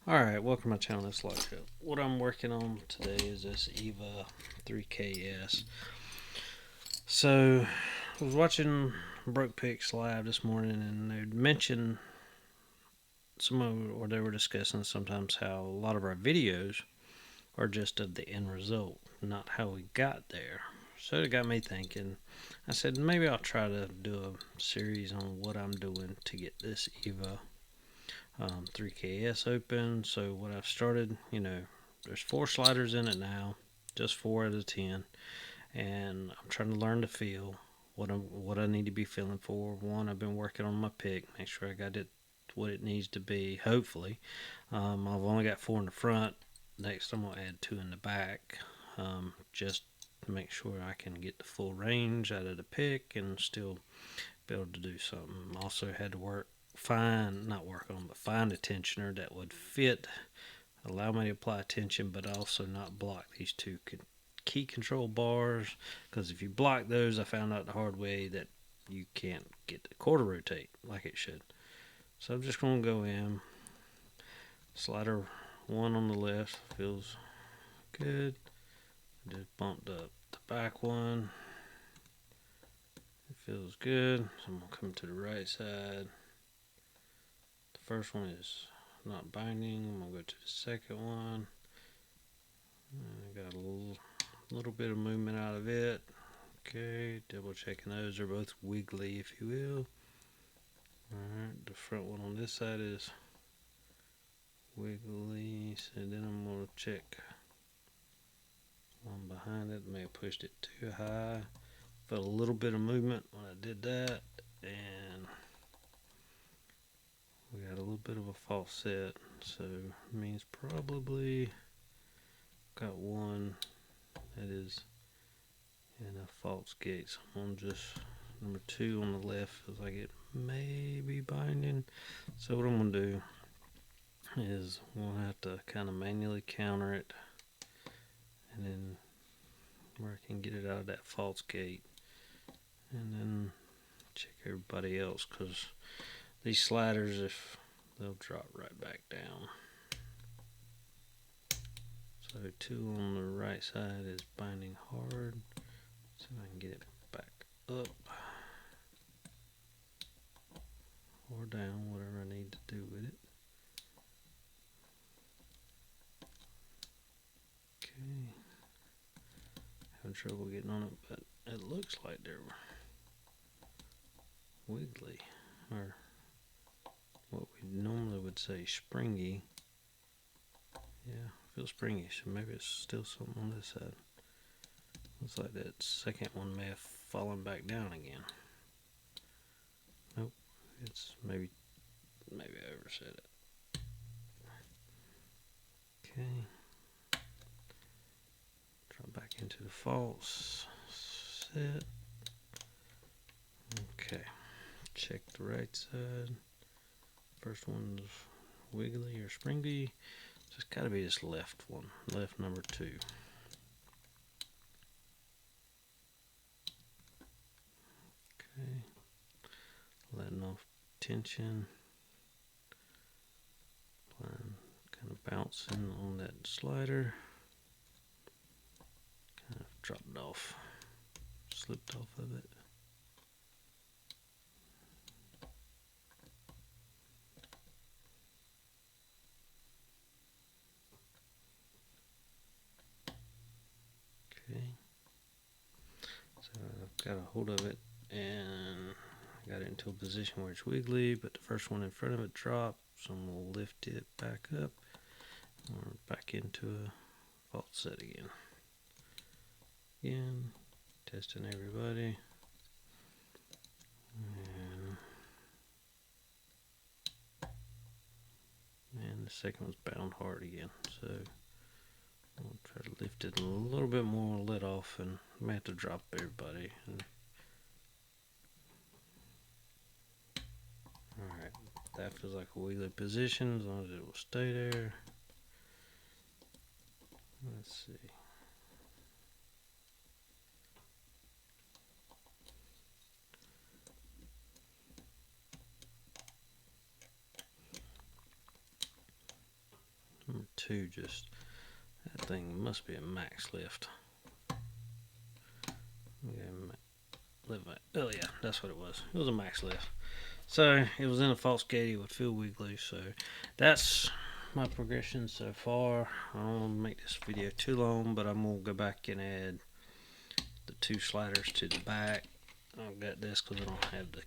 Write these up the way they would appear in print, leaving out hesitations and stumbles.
Alright, welcome to my channel. It's Locksport. What I'm working on today is this EVVA 3KS. So, I was watching Broke Picks live this morning, and they'd mentioned or they were discussing sometimes how a lot of our videos are just of the end result, not how we got there. So it got me thinking. I said maybe I'll try to do a series on what I'm doing to get this EVVA 3KS open. So what I've started, there's 4 sliders in it now, just 4 out of 10, and I'm trying to learn to feel what I need to be feeling for. One, I've been working on my pick, make sure I got it what it needs to be. Hopefully, I've only got 4 in the front. Next, I'm gonna add 2 in the back, just to make sure I can get the full range out of the pick and still be able to do something. Also had to find a tensioner that would fit, allow me to apply tension, but also not block these 2 key control bars, because if you block those, I found out the hard way that you can't get the quarter rotate like it should. So I'm just going to go in. Slider 1 on the left feels good. Just bumped up the back one. It feels good. So I'm going to come to the right side. The first one is not binding. I'm going to go to the second one. I got a little bit of movement out of it. Okay, double checking those. They're both wiggly, if you will. Alright, the front one on this side is wiggly. So then I'm going to check one behind it. May have pushed it too high. Felt a little bit of movement when I did that. And we got a little bit of a false set. So it means probably got one that is in a false gate. So I'm just number 2 on the left feels like it may be binding. So what I'm gonna do is we'll have to kind of manually counter it, and then where I can get it out of that false gate, and then check everybody else, because these sliders, if they'll drop right back down. So 2 on the right side is binding hard. See if I can get it back up or down, whatever I need to do with it. Okay. Having trouble getting on it, but it looks like they're wiggly, or what we normally would say springy. Yeah, feels springy, so maybe it's still something on this side. Looks like that second one may have fallen back down again. Nope, it's maybe I overset it. Okay, drop back into the false set. Okay, check the right side. First one's wiggly or springy. So it's got to be this left one, left number 2. Okay, letting off tension, kind of bouncing on that slider, kind of dropped off, slipped off of it. Okay, so I've got a hold of it and got it into a position where it's wiggly, but the first one in front of it dropped, so I'm going to lift it back up, or back into a false set again. Again, testing everybody. And the second one's bound hard again, so I'll try to lift it a little bit more, let off, and I may have to drop everybody. Alright, that feels like a wiggly position, as long as it will stay there. Let's see. 2 just, that thing must be a max lift. Oh yeah, that's what it was. It was a max lift. So it was in a false gate. It would feel wiggly. So that's my progression so far. I don't want to make this video too long, but I'm gonna go back and add the 2 sliders to the back. I've got this because I don't have the.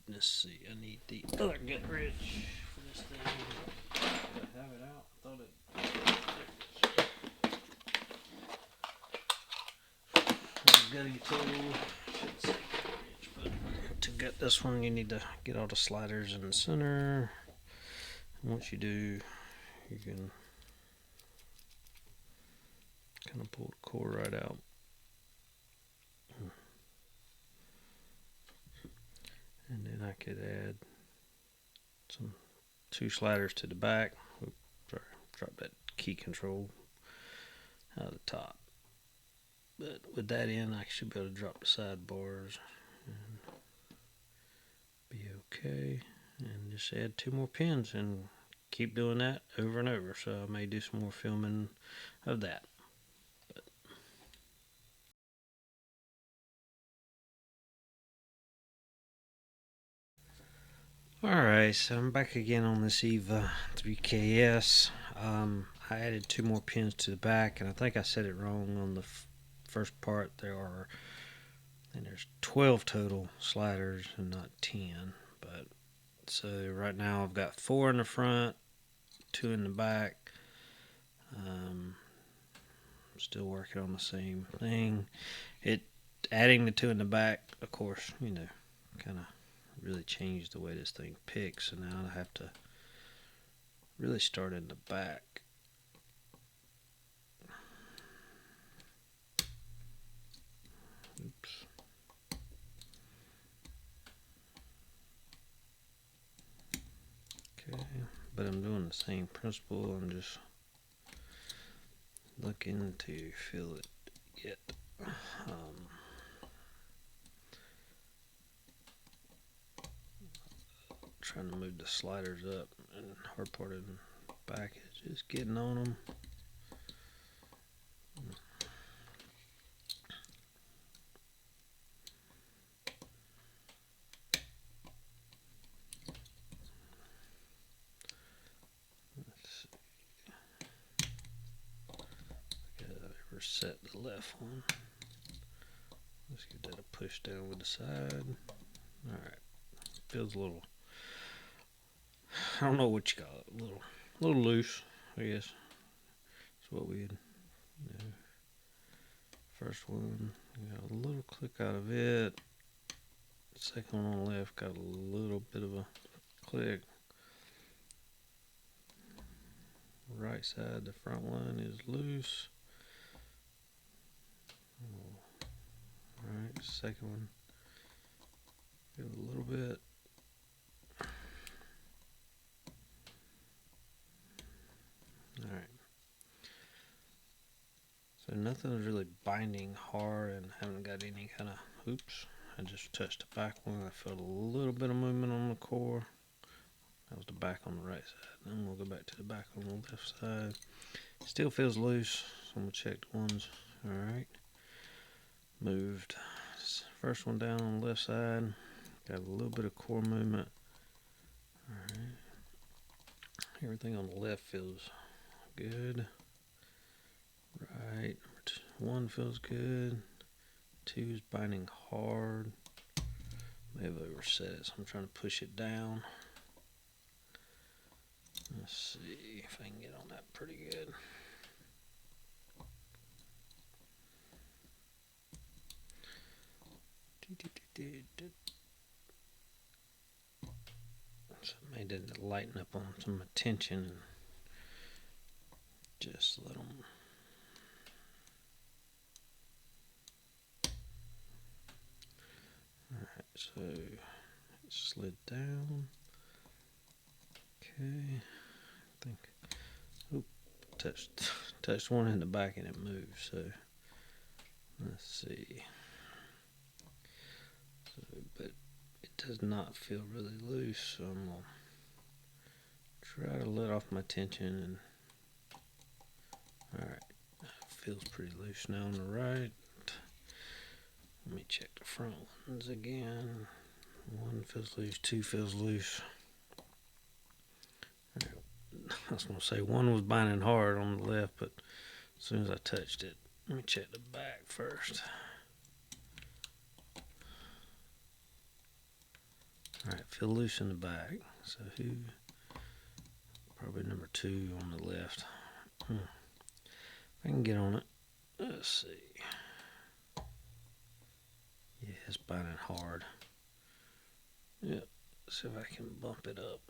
Let's see. I need the other gut bridge for this thing. Did I have it out? I thought it. Gutting tool. Should say gut bridge, but to gut this one, you need to get all the sliders in the center. And once you do, you can kind of pull the core right out. And then I could add some 2 sliders to the back. Oops, sorry, drop that key control out of the top. But with that in, I should be able to drop the sidebars and be okay. And just add 2 more pins and keep doing that over and over. So I may do some more filming of that. Alright, so I'm back again on this EVVA 3KS. I added 2 more pins to the back, and I think I said it wrong on the first part. There's 12 total sliders and not 10. But so right now I've got 4 in the front, 2 in the back. I'm still working on the same thing. Adding the 2 in the back, of course, kind of really changed the way this thing picks. So now I have to really start in the back. Oops. Okay, but I'm doing the same principle. I'm just looking to feel it get trying to move the sliders up, and the hard part in the back is just getting on them. Set the left one. Let's give that a push down with the side. Alright. Feels a little, I don't know what you call it, a little loose, I guess. That's what we had. First one, got a little click out of it. Second one on the left got a little bit of a click. Right side, the front one is loose. Alright, second one, give it a little bit. Alright. So nothing's really binding hard, and haven't got any kind of, oops, I just touched the back one. I felt a little bit of movement on the core. That was the back on the right side. Then we'll go back to the back on the left side. Still feels loose, so I'm going to check the ones. Alright. Moved. First one down on the left side. Got a little bit of core movement. Alright. Everything on the left feels good. Right. 1 feels good. 2 is binding hard. May have overset it, so I'm trying to push it down. Let's see if I can get on that pretty good. So I made it lighten up on some attention and just let them. Alright, so it slid down. Okay, I think. Oop, touched one in the back and it moved. So let's see. But it does not feel really loose, so I'm gonna try to let off my tension. And all right, feels pretty loose now on the right. Let me check the front ones again. One feels loose, two feels loose. I was going to say one was binding hard on the left, but as soon as I touched it, let me check the back first. Alright, feel loose in the back. So probably number 2 on the left. If I can get on it. Let's see. Yeah, it's binding hard. Yep. See if I can bump it up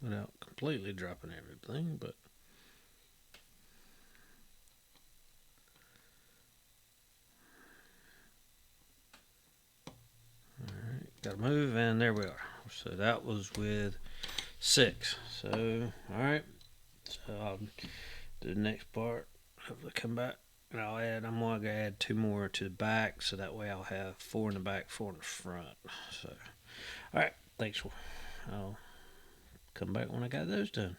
without completely dropping everything, but alright, gotta move, and there we are. So that was with 6. So alright, so I'll do the next part. Hopefully come back and I'm gonna add 2 more to the back, so that way I'll have 4 in the back, 4 in the front. So alright, thanks. I'll come back when I got those done.